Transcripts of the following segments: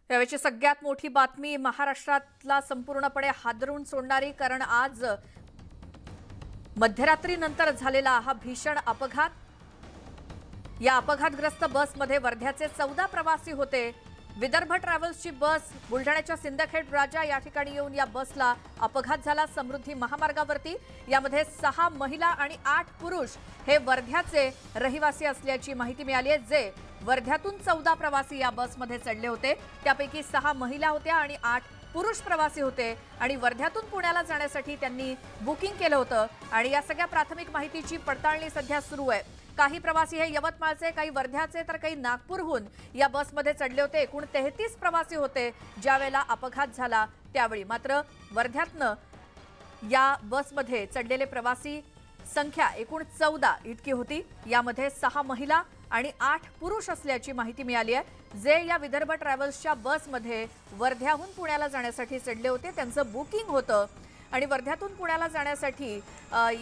यावेळची सगळ्यात मोठी बातमी महाराष्ट्रातला संपूर्णपणे हादरून सोडणारी, कारण आज मध्यरात्रीनंतर झालेला हा भीषण अपघात। या अपघातग्रस्त बसमध्ये वर्ध्याचे 14 प्रवासी होते। विदर्भ ट्रॅव्हल्सची बस बुलढाण्याच्या सिंदखेड राजा या ठिकाणी येऊन या बसला अपघात झाला समृद्धी महामार्गावरती। यामध्ये 6 महिला आणि 8 पुरुष हे वर्ध्याचे रहिवासी असल्याची माहिती मिळाली आहे। जे वर्ध्यातून 14 प्रवासी या बसमध्ये चढले होते, त्यापैकी 6 महिला होत्या आणि 8 पुरुष प्रवासी होते आणि वर्ध्यातून पुण्याला जाण्यासाठी त्यांनी बुकिंग केलं होतं। आणि या सगळ्या प्राथमिक माहितीची पडताळणी सध्या सुरू आहे। काही प्रवासी हे यवतमाळचे, काही वर्ध्याचे तर काही नागपूरहून या बसमध्ये चढले होते। एकूण 33 प्रवासी होते ज्यावेळेला अपघात झाला त्यावेळी। मात्र वर्ध्यातनं या बसमध्ये चढलेले प्रवासी संख्या एकूण 14 इतकी होती। यामध्ये 6 महिला आणि 8 पुरुष असल्याची माहिती मिळाली आहे। जे या विदर्भ ट्रॅव्हल्सच्या बसमध्ये वर्ध्याहून पुण्याला जाण्यासाठी चढले होते, त्यांचं बुकिंग होतं आणि वर्ध्यातून पुण्याला जाण्यासाठी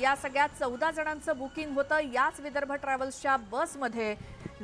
या सगळ्या 14 जणांचं बुकिंग होतं। याच विदर्भ ट्रॅव्हल्सच्या बसमध्ये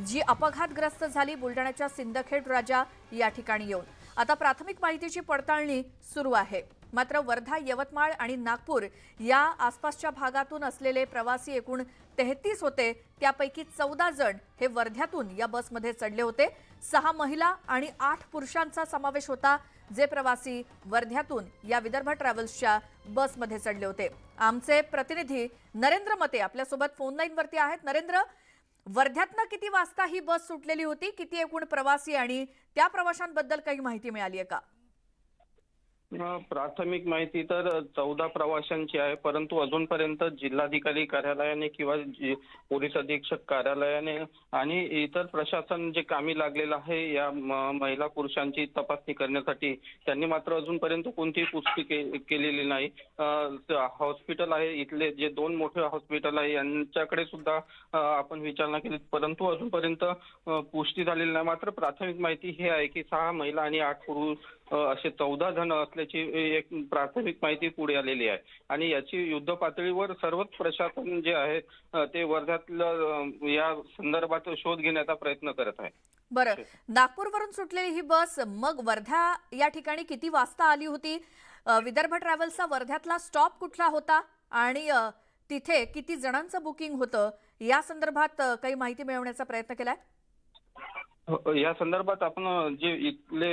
जी अपघातग्रस्त झाली बुलढाण्याच्या सिंदखेड राजा या ठिकाणी येऊन। आता प्राथमिक माहितीची पडताळणी सुरू आहे। मात्र वर्धा, यवतमाळ आणि नागपूर या आसपासच्या भागातून असलेले प्रवासी एकूण 33 होते, त्यापैकी 14 जण हे वर्ध्यातून या बसमध्ये चढले होते। 6 महिला आणि 8 पुरुषांचा समावेश होता जे प्रवासी वर्ध्यातून या विदर्भ ट्रॅव्हल्सच्या बसमध्ये चढले होते। आमचे प्रतिनिधी नरेंद्र मते आपल्यासोबत फोन लाईनवरती आहेत। नरेंद्र, वर्ध्यातनं किती वाजता ही बस सुटलेली होती? किती एकूण प्रवासी आणि त्या प्रवाशांबद्दल काही माहिती मिळाली आहे का? प्राथमिक माहिती तर 14 प्रवाशांची आहे, परंतु अजूनपर्यंत जिल्हाधिकारी कार्यालयाने किंवा पोलीस अधीक्षक कार्यालयाने आणि इतर प्रशासन जे कामी लागलेलं आहे या महिला पुरुषांची तपासणी करण्यासाठी, त्यांनी मात्र अजूनपर्यंत कोणतीही पुष्टी केलेली नाही। हॉस्पिटल आहे, इथले जे 2 मोठे हॉस्पिटल आहे यांच्याकडे सुद्धा आपण विचारणा केली, परंतु अजूनपर्यंत पुष्टी झालेली नाही। मात्र प्राथमिक माहिती ही आहे की 6 महिला आणि 8 पुरुष असे 14 जण असल्याची एक प्राथमिक माहिती पुढे आलेली आहे। आणि याची युद्ध पातळीवर सर्वच प्रशासन जे आहे ते वर्ध्यातलं या संदर्भात शोध घेण्याचा प्रयत्न करत आहे। बरं, नागपूरवरून सुटलेली ही बस मग वर्धा या ठिकाणी किती वाजता आली होती? विदर्भ ट्रॅव्हल्सचा वर्ध्यातला स्टॉप कुठला होता आणि तिथे किती जणांचं बुकिंग होतं या संदर्भात काही माहिती मिळवण्याचा प्रयत्न केलाय? या संदर्भात आपण जे इथले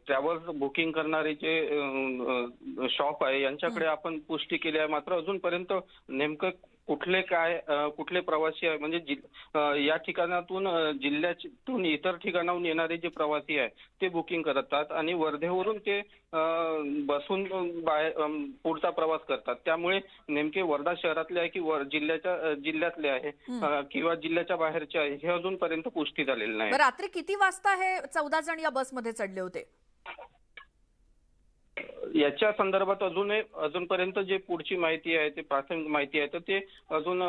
ट्रॅव्हल्स बुकिंग करणारे जे शॉप आहे यांच्याकडे आपण पुष्टी केली आहे। मात्र अजूनपर्यंत नेमकं कुठले प्रवासी आहे, म्हणजे या ठिकाणातून जिल्ह्यातून इतर ठिकाणाहून येणारे जे प्रवासी आहे ते बुकिंग करतात आणि वर्धेवरून ते बसून पुढचा प्रवास करतात। त्यामुळे नेमके वर्धा शहरातले आहे की जिल्ह्यातले आहे किंवा जिल्ह्याच्या बाहेरचे आहे हे अजूनपर्यंत पुष्टी झालेली नाही। रात्री किती वाजता हे 14 जण या बसमध्ये चढले होते? याच्या संदर्भात अजूनपर्यंत जे पुढची माहिती आहे, ते प्राथमिक माहिती आहे, तर ते अजून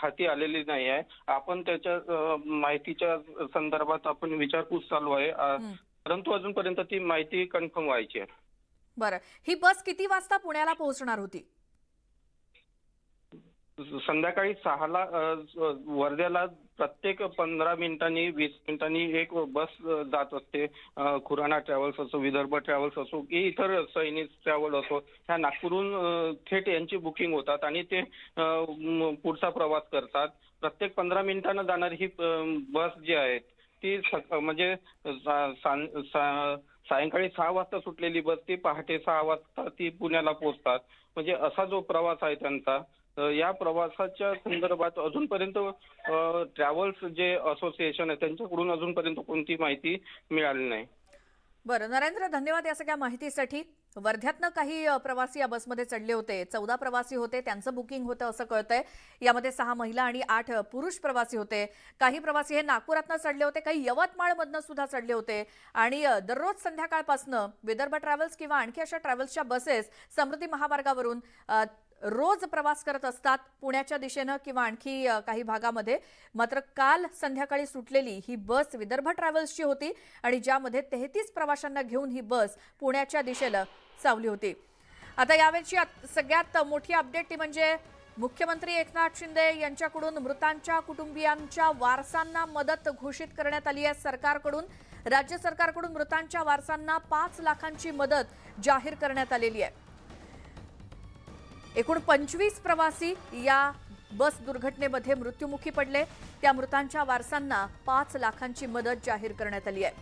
हाती आलेली नाही आहे। आपण त्याच्या माहितीच्या संदर्भात आपण विचारपूस चालू आहे, परंतु अजूनपर्यंत ती माहिती कन्फर्म व्हायची आहे। बरं, ही बस किती वाजता पुण्याला पोहोचणार होती? संध्याकाळी 6ला वर्ध्याला प्रत्येक 15 मिनिटांनी 20 मिनिटांनी एक बस जात असते। खुराना ट्रॅव्हल्स असो, विदर्भ ट्रॅव्हल्स असो की इतर सैनिक ट्रॅव्हल असो, ह्या नागपूरहून थेट यांची बुकिंग होतात आणि ते पुढचा प्रवास करतात। प्रत्येक 15 मिनिटांना जाणारी ही बस जी आहे ती म्हणजे सायंकाळी 6 वाजता सुटलेली बस ती पहाटे 6 वाजता ती पुण्याला पोहोचतात। म्हणजे असा जो प्रवास आहे त्यांचा, या प्रवासाच्या संदर्भात अजूनपर्यंत ट्रॅव्हल्स जे असोसिएशन आहे त्यांच्याकडून अजूनपर्यंत कोणती माहिती मिळाली नाही। बरं नरेंद्र, धन्यवाद या सगळ्या माहितीसाठी। वर्ध्यातनं काही प्रवासी या बसमध्ये चढले होते, 14 प्रवासी होते, त्यांचं बुकिंग होतं असं कळतंय। यामध्ये 6 महिला आणि 8 पुरुष प्रवासी होते। काही प्रवासी हे नागपुरातनं चढले होते, काही यवतमाळमधनं सुद्धा चढले होते आणि दररोज संध्याकाळपासनं विदर्भ ट्रॅव्हल्स किंवा आणखी अशा ट्रॅव्हल्सच्या बसेस समृद्धी महामार्गावरून रोज प्रवास करत असतात पुण्याच्या दिशेनं किंवा आणखी काही भागामध्ये। मात्र काल संध्याकाळी सुटलेली ही बस विदर्भ ट्रॅव्हल्सची होती आणि ज्यामध्ये 33 प्रवाशांना घेऊन ही बस पुण्याच्या दिशेला चालली होती। आता यावेळची सगळ्यात मोठी अपडेट ती म्हणजे मुख्यमंत्री एकनाथ शिंदे यांच्याकडून मृतांच्या कुटुंबियांच्या वारसांना मदत घोषित करण्यात आली आहे. सरकारकडून राज्य सरकारकडून मृतांच्या वारसांना 5 लाखांची मदत जाहीर करण्यात आलेली आहे. एकूण 25 प्रवासी या बस दुर्घटनेमध्ये मृत्युमुखी पडले. त्या मृतांच्या वारसांना 5 लाखांची मदत जाहीर करण्यात आली आहे.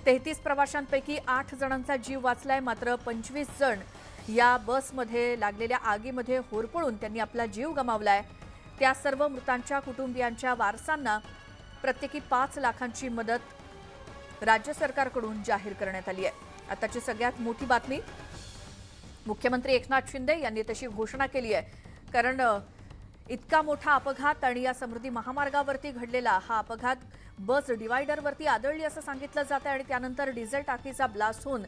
33 प्रवाशांपैकी 8 जणांचा जीव वाचलाय, मात्र 25 जण या बसमध्ये लागलेल्या आगीमध्ये होरपळून त्यांनी आपला जीव गमावलाय. त्या सर्व मृतांच्या कुटुंबियांच्या वारसांना प्रत्येकी 5 लाखांची मदत राज्य सरकारकडून जाहीर करण्यात आली आहे. आताची सगळ्यात मोठी बातमी, मुख्यमंत्री एकनाथ शिंदे यांनी तशी घोषणा केली आहे. कारण इतका मोठा अपघात आणि या समृद्धी महामार्गावरती घडलेला हा अपघात बस डिवायडरवरती आदळली असं सांगितलं जातं आणि त्यानंतर डिझेल टाकीचा ब्लास्ट होऊन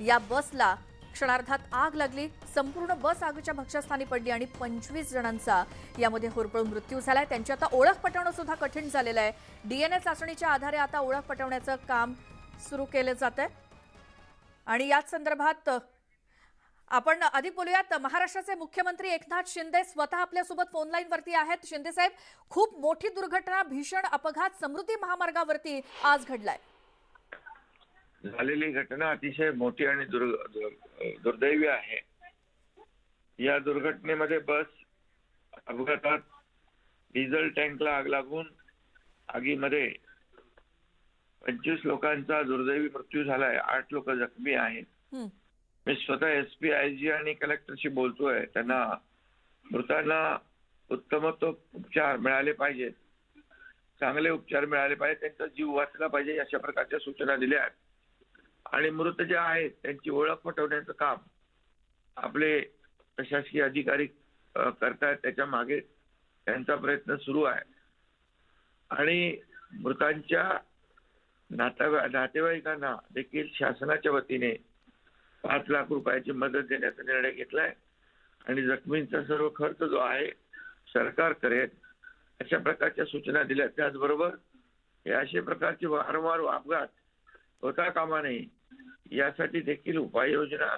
या बसला क्षणार्धात आग लागली. संपूर्ण बस आगीच्या भक्ष्यस्थानी पडली आणि 25 जणांचा यामध्ये होरपळून मृत्यू झालाय. त्यांची आता ओळख पटवणं सुद्धा कठीण झालेलं आहे. डीएनए चाचणीच्या आधारे आता ओळख पटवण्याचं काम सुरू केलं जात आहे. आणि याच संदर्भात आपण अधिक बोलूयात. महाराष्ट्राचे मुख्यमंत्री एकनाथ शिंदे स्वतः आपल्यासोबत फोन लाईन वरती आहेत. शिंदे साहेब, खूप मोठी दुर्घटना, भीषण अपघात समृद्धी महामार्गावरती आज घडलाय. झालेली घटना अतिशय मोठी आणि दुर्दैवी आहे. या दुर्घटनेमध्ये बस अपघातात डिझेल टँकला आग लागून आगीमध्ये 25 लोकांचा दुर्दैवी मृत्यू झालाय. 8 लोक जखमी आहेत. मी स्वतः एसपी, आयजी आणि कलेक्टरशी बोलतोय. त्यांना मृतांना उत्तमोत्तम उपचार मिळाले पाहिजेत, चांगले उपचार मिळाले पाहिजेत, त्यांचा जीव वाचला पाहिजे, अशा प्रकारच्या सूचना दिल्या आहेत. आणि मृत जे आहेत त्यांची ओळख पटवण्याचं काम आपले प्रशासकीय अधिकारी करतायत. त्याच्या मागे त्यांचा प्रयत्न सुरू आहे. आणि मृतांच्या नातेवाईकांना देखील शासनाच्या वतीने 5 लाख रुपयाची मदत देण्याचा निर्णय घेतलाय. आणि जखमींचा सर्व खर्च जो आहे सरकार करेल, अशा प्रकारच्या सूचना दिल्या. त्याचबरोबर हे असे प्रकारचे वारंवार अपघात होता कामा नये यासाठी देखील उपाययोजना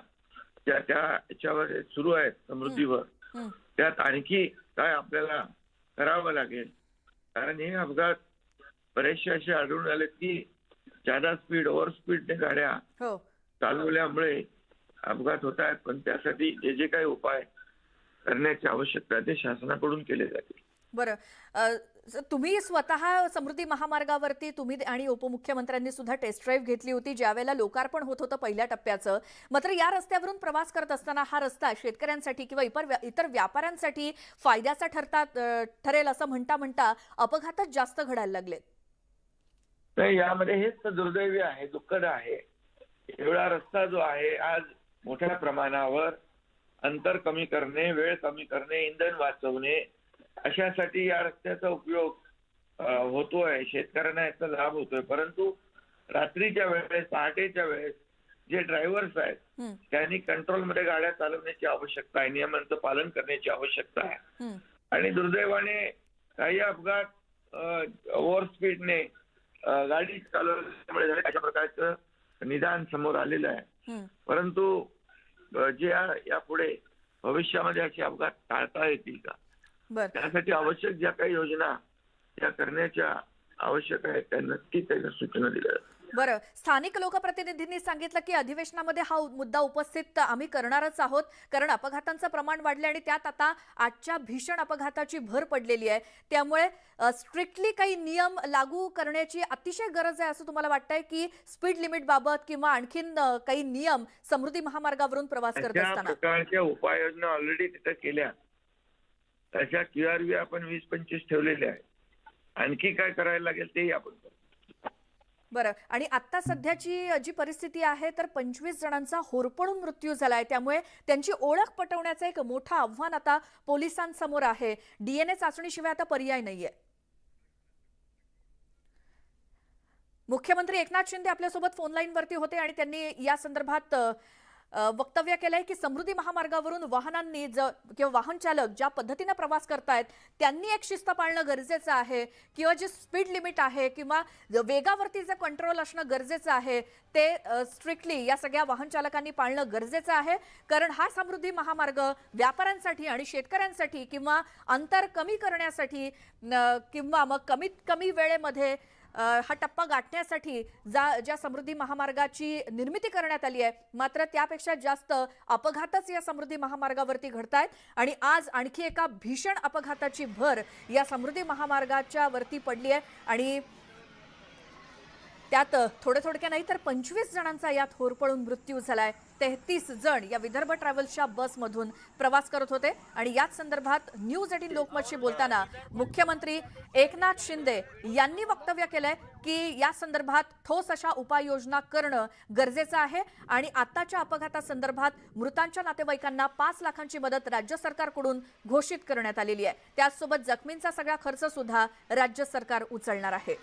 त्याच्यावर सुरू आहेत समृद्धीवर. त्यात आणखी काय आपल्याला करावं लागेल, कारण हे अपघात बरेचसे असे आढळून आले की जादा स्पीड, ओव्हर स्पीडने गाड्या चालवल्यामुळे अपघात होत आहेत. पण त्यासाठी जे जे काही उपाय करण्याची आवश्यकता ते शासनाकडून केले जातील. बरं, तुम्ही स्वतः समृद्धी महामार्गावरती तुम्ही आणि उपमुख्यमंत्र्यांनी सुद्धा टेस्ट ड्राईव्ह घेतली होती ज्यावेळेला लोकार्पण होत होतं पहिल्या टप्प्याचं. मात्र या रस्त्यावरून प्रवास करत असताना हा रस्ता शेतकऱ्यांसाठी किंवा इतर व्यापाऱ्यांसाठी फायद्याचा ठरेल असं म्हणता अपघातच जास्त घडायला लागले. नाही, यामध्ये हेच तर दुर्दैवी आहे, दुःखद आहे. एवढा रस्ता जो आहे आज मोठ्या प्रमाणावर अंतर कमी करणे, वेळ कमी करणे, इंधन वाचवणे अशासाठी या रस्त्याचा उपयोग होतोय. शेतकऱ्यांना याचा लाभ होतोय. परंतु रात्रीच्या वेळेस, पहाटेच्या वेळेस जे ड्रायव्हर्स आहेत त्यांनी कंट्रोलमध्ये गाड्या चालवण्याची आवश्यकता आहे, नियमांचं पालन करण्याची आवश्यकता आहे. आणि दुर्दैवाने काही अपघात ओव्हर स्पीडने गाडी चालवल्यामुळे झाले, अशा प्रकारचं निदान समोर आलेलं आहे. परंतु जे यापुढे भविष्यामध्ये असे अपघात टाळता येतील का, त्यासाठी आवश्यक ज्या काही योजना त्या करण्याच्या आवश्यक आहेत त्या नक्की त्याच्या सूचना दिल्या. बरं, स्थानिक लोकप्रतिनिधींनी सांगितलं की अधिवेशनामध्ये हा मुद्दा उपस्थित आम्ही करणारच आहोत, कारण अपघातांचं प्रमाण वाढले आणि त्यात आता आजच्या भीषण अपघाताची भर पडलेली आहे. त्यामुळे स्ट्रिक्टली काही नियम लागू करण्याची अतिशय गरज आहे असं तुम्हाला वाटतंय की स्पीड लिमिट बाबत किंवा आणखीन काही नियम समृद्धी महामार्गावरून प्रवास करत असताना प्रकारच्या उपाययोजना ऑलरेडी तिथे केल्या. त्याच्या QRV आपण 20-25 ठेवलेले आहे. आणखी काय करायला लागेल तेही आपण करू. बरं, आणि आता सध्याची जी परिस्थिती आहे तर 25 जणांचा होरपळून मृत्यू झालाय. त्यामुळे त्यांची ओळख पटवण्याचं एक मोठं आव्हान आता पोलिसांसमोर आहे. डीएनए चाचणीशिवाय आता पर्याय नाहीये. मुख्यमंत्री एकनाथ शिंदे आपल्यासोबत फोन लाईन वरती होते आणि त्यांनी या संदर्भात वक्तव्य केलंय की समृद्धी महामार्गावरून वाहनांनी किंवा वाहन चालक ज्या पद्धतीने प्रवास करतायत त्यांनी एक शिस्त पाळणं गरजेचं आहे, किंवा जे स्पीड लिमिट आहे किंवा वेगावरती जे कंट्रोल असणं गरजेचं आहे ते स्ट्रिक्टली या सगळ्या वाहन चालकांनी पाळणं गरजेचं आहे. कारण हा समृद्धी महामार्ग व्यापाऱ्यांसाठी आणि शेतकऱ्यांसाठी किंवा अंतर कमी करण्यासाठी किंवा मग कमीत कमी वेळेमध्ये हा टप्पा गाठण्यासाठी ज्या समृद्धी महामार्गाची निर्मिती करण्यात आली आहे, मात्र त्यापेक्षा जास्त अपघातच या समृद्धी महामार्गावरती घडतायत. आणि आज आणखी एका भीषण अपघाताची भर या समृद्धी महामार्गाच्या वरती पडली आहे आणि त्यात थोडक्या नाही तर 25 जणांचा यात होरपळून मृत्यू झालाय. 33 जण या विदर्भ ट्रॅव्हल्सच्या बसमधून प्रवास करत होते. आणि याच संदर्भात न्यूज 18 लोकमतशी बोलताना मुख्यमंत्री एकनाथ शिंदे यांनी वक्तव्य केलंय की या संदर्भात ठोस अशा उपाययोजना करणं गरजेचं आहे आणि आताच्या अपघातासंदर्भात मृतांच्या नातेवाईकांना 5 लाखांची मदत राज्य सरकारकडून घोषित करण्यात आलेली आहे. त्याचसोबत जखमींचा सगळा खर्च सुद्धा राज्य सरकार उचलणार आहे.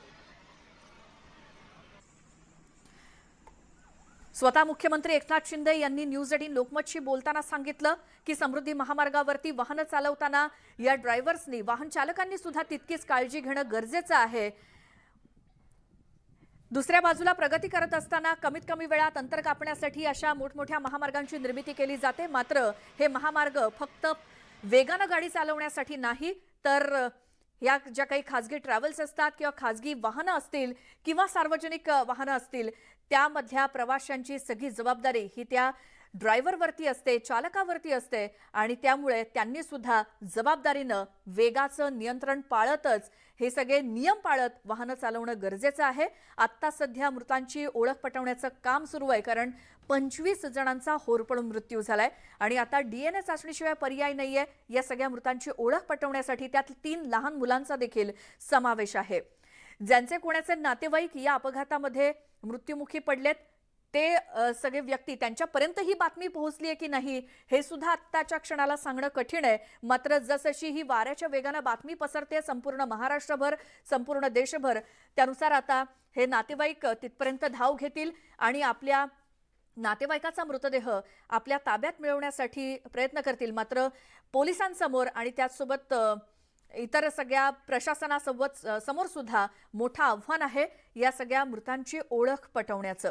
स्वतः मुख्यमंत्री एकनाथ शिंदे यांनी न्यूज 18 लोकमतशी बोलताना सांगितलं की समृद्धी महामार्गावरती वाहन चालवताना या ड्रायव्हर्सनी वाहन चालकांनी सुद्धा तितकीच काळजी घेणं गरजेचं आहे. दुसऱ्या बाजूला प्रगती करत असताना कमीत कमी वेळात अंतर कापण्यासाठी अशा मोठमोठ्या महामार्गांची निर्मिती केली जाते. मात्र हे महामार्ग फक्त वेगानं गाडी चालवण्यासाठी नाही, तर या ज्या काही खासगी ट्रॅव्हल्स असतात किंवा खासगी वाहनं असतील किंवा सार्वजनिक वाहनं असतील त्यामधल्या प्रवाशांची सगळी जबाबदारी ही त्या ड्रायव्हरवरती असते, चालकावरती असते. आणि त्यामुळे त्यांनी सुद्धा जबाबदारीनं वेगाचं नियंत्रण पाळतच हे सगळे नियम पाळत वाहनं चालवणं गरजेचं आहे. आत्ता सध्या मृतांची ओळख पटवण्याचं काम सुरू आहे, कारण 25 जणांचा होरपळून मृत्यू झालाय आणि आता DNA चाचणीशिवाय पर्याय नाहीये. या सगळ्या मृतांची ओळख पटवण्यासाठी त्यात 3 लहान मुलांचा देखील समावेश आहे. ज्यांचे कोणाचे नातेवाईक या अपघातामध्ये मृत्युमुखी पडलेत ते सगळे व्यक्ती त्यांच्यापर्यंत ही बातमी पोहोचली आहे की नाही हे सुद्धा आत्ताच्या क्षणाला सांगणं कठीण आहे. मात्र जसशी ही वाऱ्याच्या वेगानं बातमी पसरते संपूर्ण महाराष्ट्रभर, संपूर्ण देशभर, त्यानुसार आता हे नातेवाईक तिथपर्यंत धाव घेतील आणि आपल्या नातेवाईकाचा मृतदेह आपल्या ताब्यात मिळवण्यासाठी प्रयत्न करतील. मात्र पोलिसांसमोर आणि त्याचसोबत इतर सगळ्या प्रशासनासोबत समोर सुद्धा मोठं आव्हान आहे या सगळ्या मृतांची ओळख पटवण्याचं.